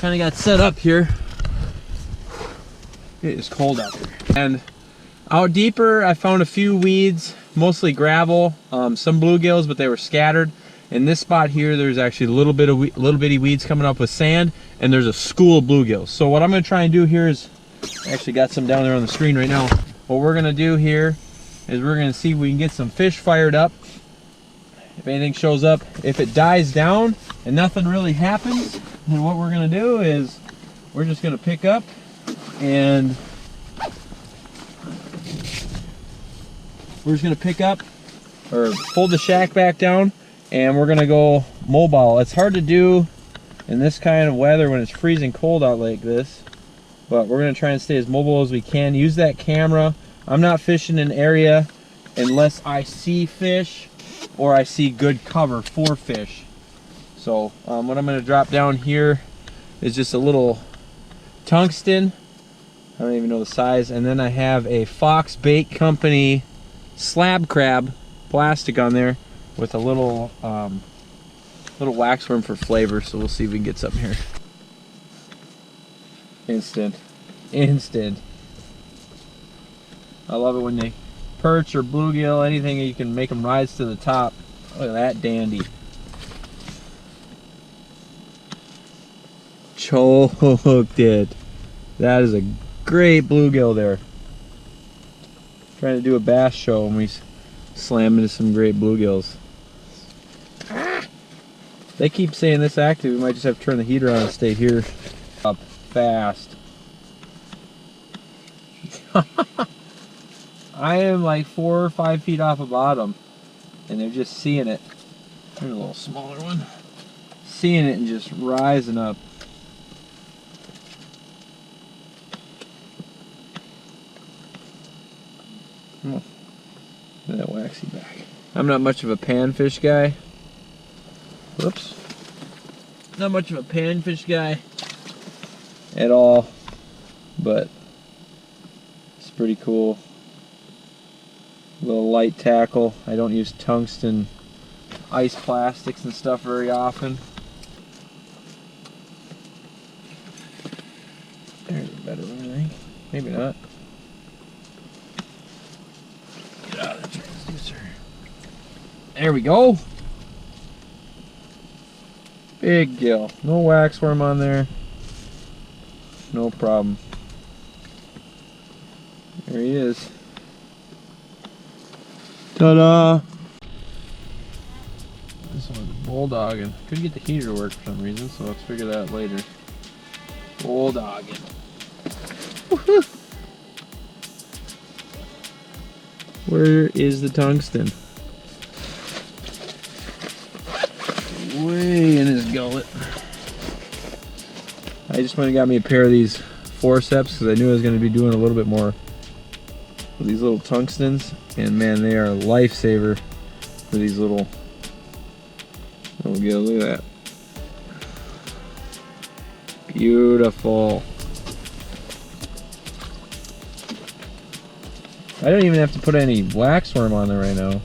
kind of got set up here. It is cold out there. And out deeper, I found a few weeds, mostly gravel, some bluegills, but they were scattered. In this spot here, there's actually little bitty weeds coming up with sand, and there's a school of bluegills. So what I'm going to try and do here is, I actually got some down there on the screen right now. What we're going to do here is we're going to see if we can get some fish fired up. If anything shows up, if it dies down and nothing really happens, then what we're going to do is we're just going to pick up and or fold the shack back down, and we're gonna go mobile. It's hard to do in this kind of weather when it's freezing cold out like this, but we're gonna try and stay as mobile as we can. Use that camera. I'm not fishing an area unless I see fish or I see good cover for fish. So what I'm gonna drop down here is just a little tungsten. I don't even know the size. And then I have a Faux Bait Company slab crab plastic on there with a little little waxworm for flavor. So we'll see if we can get something here. Instant. I love it when they perch or bluegill, anything you can make them rise to the top. Look at that dandy. Choked it. That is a great bluegill there. Trying to do a bass show and we slam into some great bluegills. They keep saying this active, we might just have to turn the heater on and stay here up fast. I am like 4 or 5 feet off the bottom and they're just seeing it. Here's a little smaller one. Seeing it and just rising up. Oh, look at that waxy back. I'm not much of a panfish guy. Whoops. Not much of a panfish guy at all, but it's pretty cool. A little light tackle. I don't use tungsten ice plastics and stuff very often. There's a better one, I think. Maybe not. Get out of the transducer. There we go. Big gill. No waxworm on there. No problem. There he is. Ta-da! This one's bulldogging. Couldn't get the heater to work for some reason, so let's figure that out later. Bulldogging. Woohoo! Where is the tungsten? Way in his gullet. I just went and got me a pair of these forceps because I knew I was going to be doing a little bit more with these little tungstens, and man, they are a lifesaver for these little gills. Look at that. Beautiful. I don't even have to put any waxworm on there right now,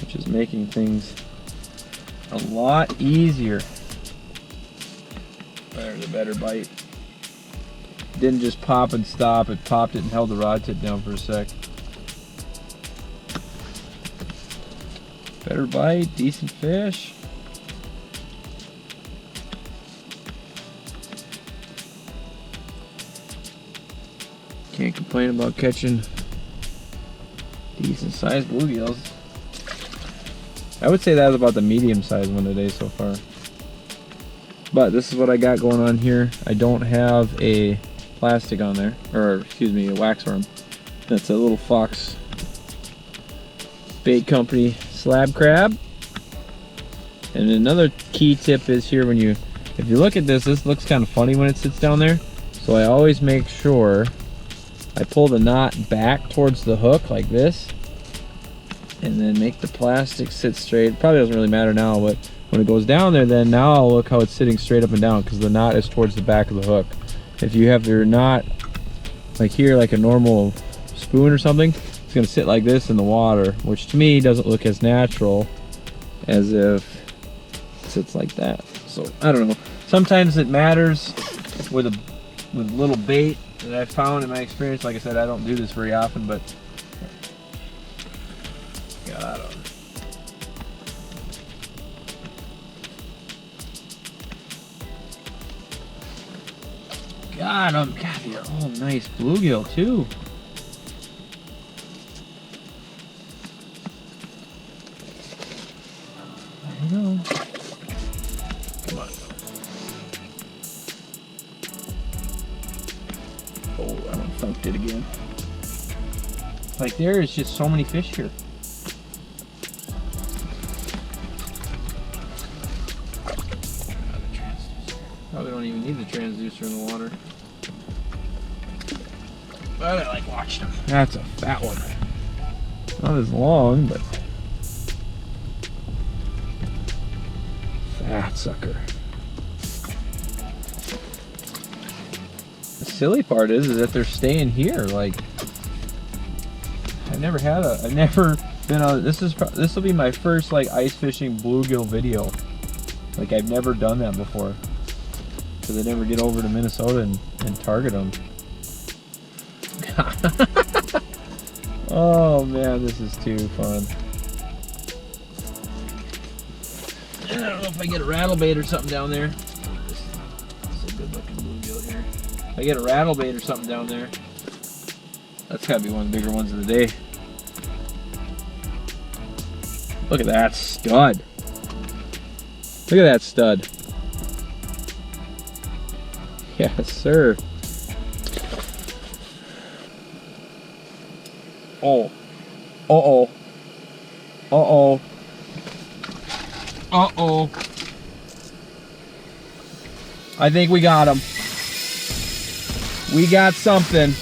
which is making things a lot easier. There's a better bite. Didn't just pop and stop, it popped it and held the rod tip down for a sec. Better bite, decent fish. Can't complain about catching decent sized bluegills. I would say that was about the medium sized one today so far. But this is what I got going on here. I don't have a plastic on there, or excuse me, a waxworm. That's a little Faux Bait Company slab crab. And another key tip is here, when you, if you look at this, this looks kind of funny when it sits down there. So I always make sure I pull the knot back towards the hook like this, and then make the plastic sit straight. It probably doesn't really matter now, but when it goes down there, then now I'll look how it's sitting straight up and down, because the knot is towards the back of the hook. If you have your knot like here, like a normal spoon or something, it's going to sit like this in the water, which to me doesn't look as natural as if it sits like that. So I don't know. Sometimes it matters with little bait that I've found in my experience. Like I said, I don't do this very often, but got him. Got him. God, they're all nice bluegill too. I know. Come on. Oh, that one thunked it again. Like there is just so many fish here. Probably don't even need the transducer in the water. But I like watching them. That's a fat one. Not as long, but fat sucker. The silly part is that they're staying here. Like I've never been on. This will be my first like ice fishing bluegill video. Like I've never done that before. Because I never get over to Minnesota and target them. Oh man, this is too fun. I don't know if I get a rattle bait or something down there. This is a good looking bluegill here. If I get a rattle bait or something down there, that's gotta be one of the bigger ones of the day. Look at that stud. Look at that stud. Yes, sir. Oh. Uh-oh. Uh-oh. Uh-oh. I think we got him. We got something.